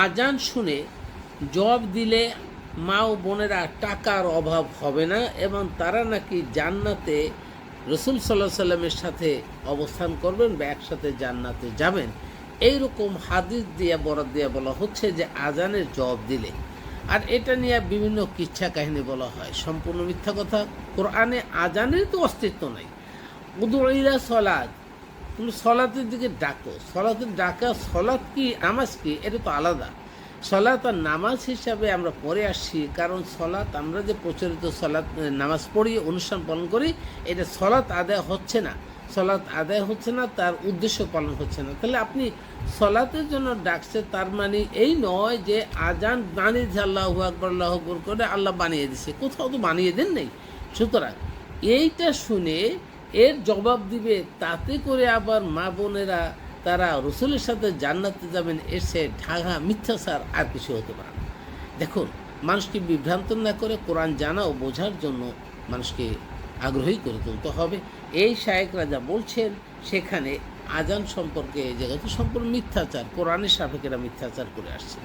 আজান শুনে জবাব দিলে মা ও বোনেরা টাকার অভাব হবে না এবং তারা নাকি জান্নাতে রসুল সাল্লাহ সাল্লামের সাথে অবস্থান করবেন বা একসাথে জান্নাতে যাবেন। এইরকম হাদিস দিয়ে বরাত দিয়ে বলা হচ্ছে যে আজানের জবাব দিলে। আর এটা নিয়ে বিভিন্ন কিচ্ছা কাহিনী বলা হয়, সম্পূর্ণ মিথ্যা কথা। কোরআনে আজানের তো অস্তিত্ব নাই। উদুইলা সলাদ, তুমি সলাতের দিকে ডাকো, সলাতের ডাকা, সলাৎ কি নামাজ কি এটা তো আলাদা। সলাৎ আর নামাজ হিসাবে আমরা পড়ে আসছি, কারণ সলাৎ আমরা যে প্রচলিত সলাৎ নামাজ পড়ি, অনুষ্ঠান পালন করি, এটা সলাৎ আদায় হচ্ছে না, সলাৎ আদায় হচ্ছে না, তার উদ্দেশ্য পালন হচ্ছে না। তাহলে আপনি সলাতের জন্য ডাকছে, তার মানে এই নয় যে আজান বানিয়ে দিচ্ছে আল্লাহু আকবার আল্লাহু আকবার করে আল্লাহ বানিয়ে দিচ্ছে, কোথাও তো বানিয়ে দেন নেই। সুতরাং এইটা শুনে এর জবাব দিবে, তাতে করে আবার মা বোনেরা তারা রসুলের সাথে জান্নাতে যাবেন, এসে ঢাকা মিথ্যাচার আর কিছু হতে পারে না। দেখুন, মানুষকে বিভ্রান্ত না করে কোরআন জানা ও বোঝার জন্য মানুষকে আগ্রহী করে তুলতে হবে। এই শায়েকরা যা বলছেন সেখানে আজান সম্পর্কে এই জায়গাতে সম্পূর্ণ মিথ্যাচার, কোরআনের সাপেক্ষে এরা মিথ্যাচার করে আসছে।